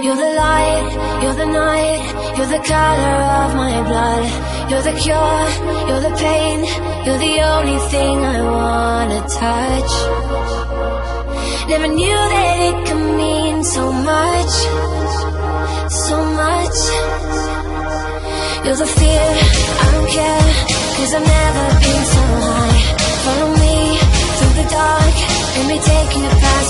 You're the light, you're the night, you're the color of my blood. You're the cure, you're the pain, you're the only thing I wanna touch. Never knew that it could mean so much, so much. You're the fear, I don't care, 'cause I've never been so high. Follow me through the dark, let me take you past